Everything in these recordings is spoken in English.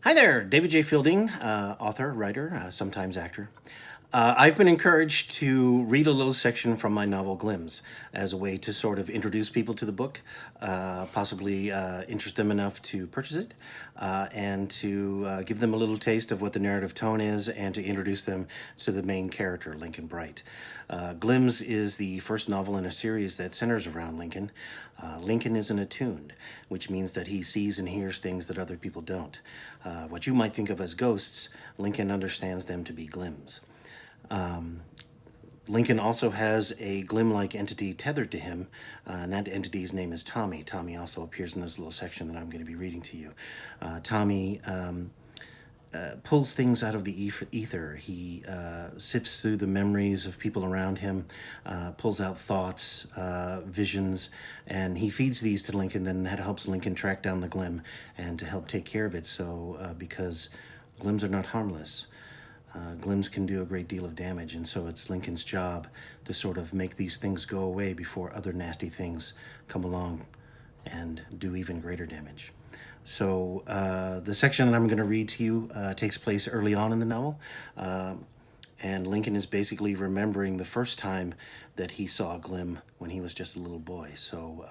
Hi there, David J. Fielding, author, writer, sometimes actor. I've been encouraged to read a little section from my novel Glims as a way to sort of introduce people to the book, possibly interest them enough to purchase it, and to give them a little taste of what the narrative tone is, and to introduce them to the main character, Lincoln Bright. Glims is the first novel in a series that centers around Lincoln. Lincoln isn't attuned, which means that he sees and hears things that other people don't. What you might think of as ghosts, Lincoln understands them to be glims. Lincoln also has a glim-like entity tethered to him, and that entity's name is Tommy. Tommy also appears in this little section that I'm going to be reading to you. Tommy pulls things out of the ether. He sifts through the memories of people around him, pulls out thoughts, visions, and he feeds these to Lincoln. Then that helps Lincoln track down the glim and to help take care of it. So, because glims are not harmless. Glims can do a great deal of damage, and so it's Lincoln's job to sort of make these things go away before other nasty things come along and do even greater damage. So the section that I'm going to read to you takes place early on in the novel, and Lincoln is basically remembering the first time that he saw a glim when he was just a little boy. So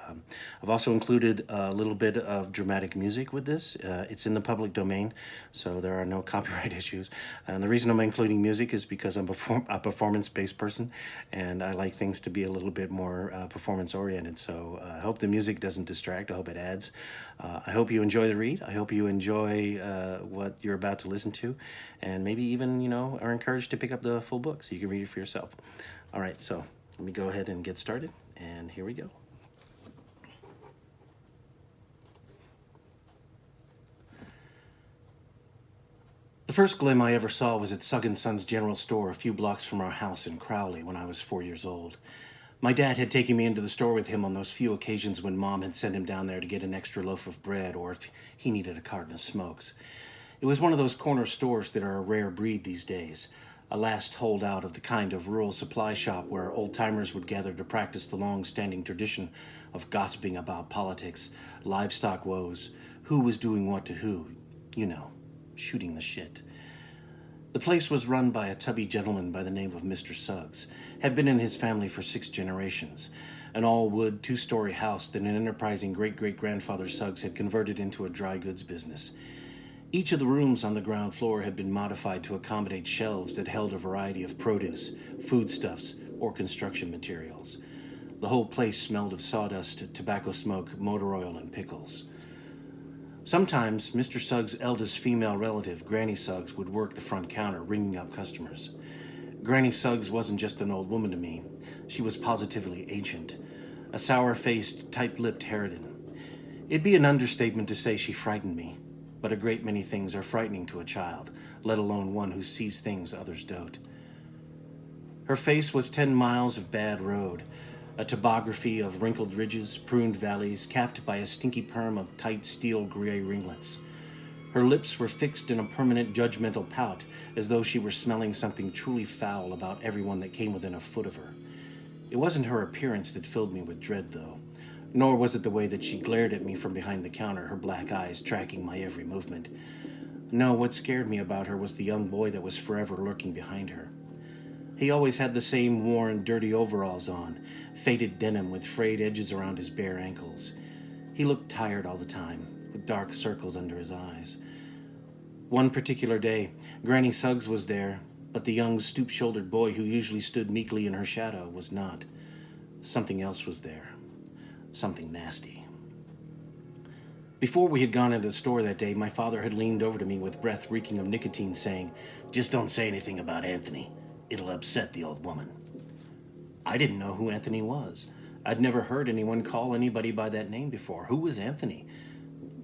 I've also included a little bit of dramatic music with this. It's in the public domain, so there are no copyright issues. And the reason I'm including music is because I'm a performance-based person, and I like things to be a little bit more performance-oriented. So I hope the music doesn't distract. I hope it adds. I hope you enjoy the read. I hope you enjoy what you're about to listen to, and maybe even, are encouraged to pick up the full book so you can read it for yourself. All right, so let me go ahead and get started, and here we go. The first glim I ever saw was at Sugg & Sons General Store a few blocks from our house in Crowley when I was 4 years old. My dad had taken me into the store with him on those few occasions when Mom had sent him down there to get an extra loaf of bread or if he needed a carton of smokes. It was one of those corner stores that are a rare breed these days, a last holdout of the kind of rural supply shop where old-timers would gather to practice the long-standing tradition of gossiping about politics, livestock woes, who was doing what to who, shooting the shit. The place was run by a tubby gentleman by the name of Mr. Suggs, had been in his family for 6 generations, an all-wood, 2-story house that an enterprising great-great-grandfather Suggs had converted into a dry goods business. Each of the rooms on the ground floor had been modified to accommodate shelves that held a variety of produce, foodstuffs, or construction materials. The whole place smelled of sawdust, tobacco smoke, motor oil, and pickles. Sometimes, Mr. Suggs' eldest female relative, Granny Suggs, would work the front counter, ringing up customers. Granny Suggs wasn't just an old woman to me. She was positively ancient, a sour-faced, tight-lipped harridan. It'd be an understatement to say she frightened me. But a great many things are frightening to a child, let alone one who sees things others don't. Her face was 10 miles of bad road, a topography of wrinkled ridges, pruned valleys, capped by a stinky perm of tight steel gray ringlets. Her lips were fixed in a permanent judgmental pout, as though she were smelling something truly foul about everyone that came within a foot of her. It wasn't her appearance that filled me with dread, though. Nor was it the way that she glared at me from behind the counter, her black eyes tracking my every movement. No, what scared me about her was the young boy that was forever lurking behind her. He always had the same worn, dirty overalls on, faded denim with frayed edges around his bare ankles. He looked tired all the time, with dark circles under his eyes. One particular day, Granny Suggs was there, but the young, stoop-shouldered boy who usually stood meekly in her shadow was not. Something else was there. Something nasty. Before we had gone into the store that day, my father had leaned over to me with breath reeking of nicotine, saying, "Just don't say anything about Anthony. It'll upset the old woman." I didn't know who Anthony was. I'd never heard anyone call anybody by that name before. Who was Anthony?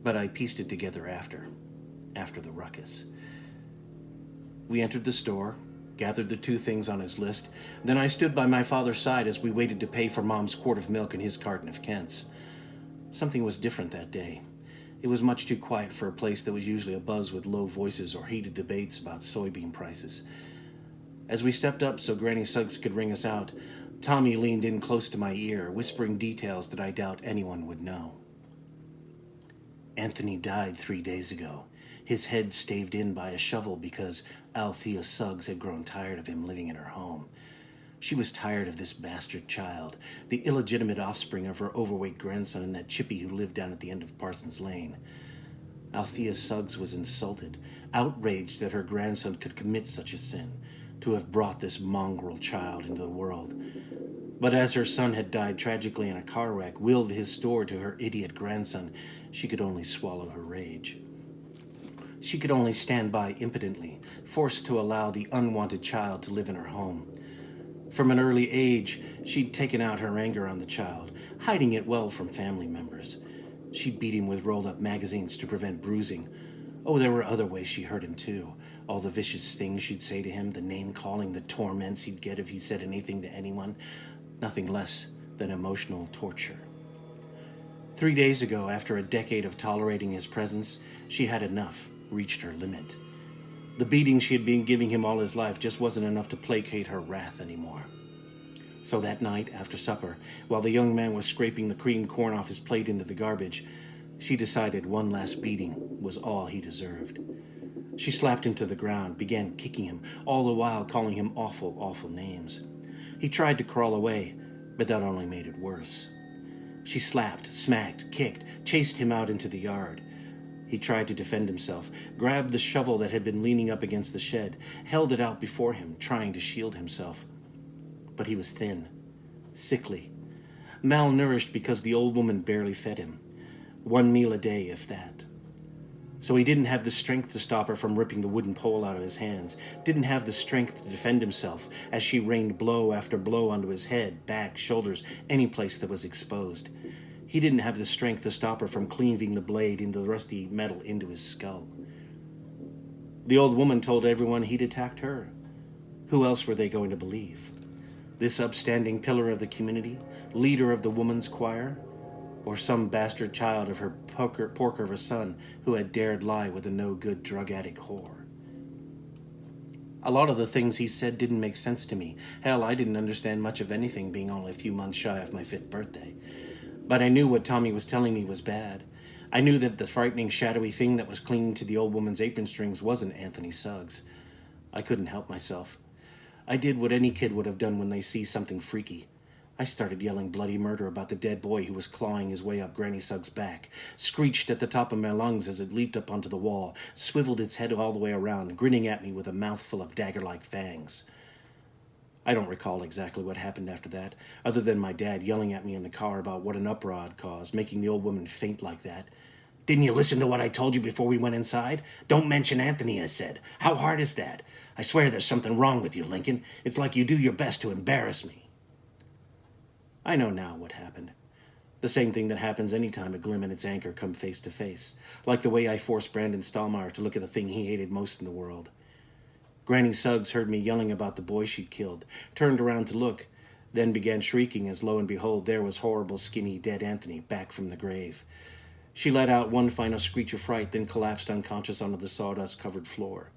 But I pieced it together after the ruckus. We entered the store, gathered the 2 things on his list. Then I stood by my father's side as we waited to pay for Mom's quart of milk and his carton of Kent's. Something was different that day. It was much too quiet for a place that was usually abuzz with low voices or heated debates about soybean prices. As we stepped up so Granny Suggs could ring us out, Tommy leaned in close to my ear, whispering details that I doubt anyone would know. "Anthony died 3 days ago. his head staved in by a shovel because Althea Suggs had grown tired of him living in her home. She was tired of this bastard child, the illegitimate offspring of her overweight grandson and that chippy who lived down at the end of Parsons Lane. Althea Suggs was insulted, outraged that her grandson could commit such a sin, to have brought this mongrel child into the world. But as her son had died tragically in a car wreck, willed his store to her idiot grandson, she could only swallow her rage. She could only stand by impotently, forced to allow the unwanted child to live in her home. From an early age, she'd taken out her anger on the child, hiding it well from family members. She'd beat him with rolled-up magazines to prevent bruising. Oh, there were other ways she hurt him, too. All the vicious things she'd say to him, the name-calling, the torments he'd get if he said anything to anyone. Nothing less than emotional torture. 3 days ago, after a decade of tolerating his presence, she had enough, reached her limit. The beating she had been giving him all his life just wasn't enough to placate her wrath anymore. So that night, after supper, while the young man was scraping the creamed corn off his plate into the garbage, she decided one last beating was all he deserved. She slapped him to the ground, began kicking him, all the while calling him awful, awful names. He tried to crawl away, but that only made it worse. She slapped, smacked, kicked, chased him out into the yard. He tried to defend himself, grabbed the shovel that had been leaning up against the shed, held it out before him, trying to shield himself. But he was thin, sickly, malnourished because the old woman barely fed him. 1 meal a day, if that. So he didn't have the strength to stop her from ripping the wooden pole out of his hands, didn't have the strength to defend himself as she rained blow after blow onto his head, back, shoulders, any place that was exposed. He didn't have the strength to stop her from cleaving the blade into the rusty metal into his skull. The old woman told everyone he'd attacked her. Who else were they going to believe? This upstanding pillar of the community, leader of the woman's choir, or some bastard child of her porker of a son who had dared lie with a no-good drug addict whore? A lot of the things he said didn't make sense to me. Hell, I didn't understand much of anything, being only a few months shy of my 5th birthday. But I knew what Tommy was telling me was bad. I knew that the frightening, shadowy thing that was clinging to the old woman's apron strings wasn't Anthony Suggs. I couldn't help myself. I did what any kid would have done when they see something freaky. I started yelling bloody murder about the dead boy who was clawing his way up Granny Suggs' back, screeched at the top of my lungs as it leaped up onto the wall, swiveled its head all the way around, grinning at me with a mouthful of dagger-like fangs. I don't recall exactly what happened after that, other than my dad yelling at me in the car about what an uproar I'd caused, making the old woman faint like that. "Didn't you listen to what I told you before we went inside? Don't mention Anthony," I said. "How hard is that? I swear there's something wrong with you, Lincoln. It's like you do your best to embarrass me." I know now what happened. The same thing that happens any time a Glim and its anchor come face to face, like the way I forced Brandon Stahlmeyer to look at the thing he hated most in the world. Granny Suggs heard me yelling about the boy she'd killed, turned around to look, then began shrieking as lo and behold there was horrible, skinny, dead Anthony back from the grave. She let out one final screech of fright, then collapsed unconscious onto the sawdust-covered floor.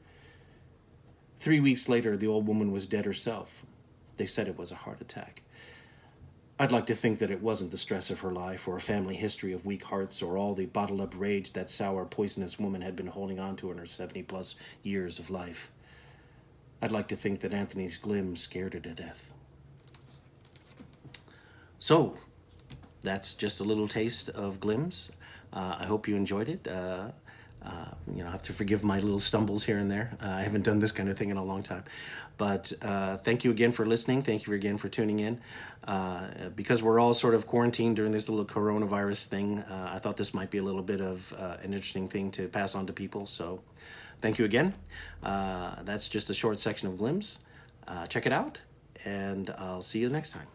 3 weeks later, the old woman was dead herself. They said it was a heart attack. I'd like to think that it wasn't the stress of her life, or a family history of weak hearts, or all the bottled-up rage that sour, poisonous woman had been holding on to in her 70-plus years of life. I'd like to think that Anthony's Glims scared her to death. So, that's just a little taste of Glims. I hope you enjoyed it. I have to forgive my little stumbles here and there. I haven't done this kind of thing in a long time. But thank you again for listening. Thank you again for tuning in. Because we're all sort of quarantined during this little coronavirus thing, I thought this might be a little bit of an interesting thing to pass on to people. So thank you again. That's just a short section of Glims. Check it out, and I'll see you next time.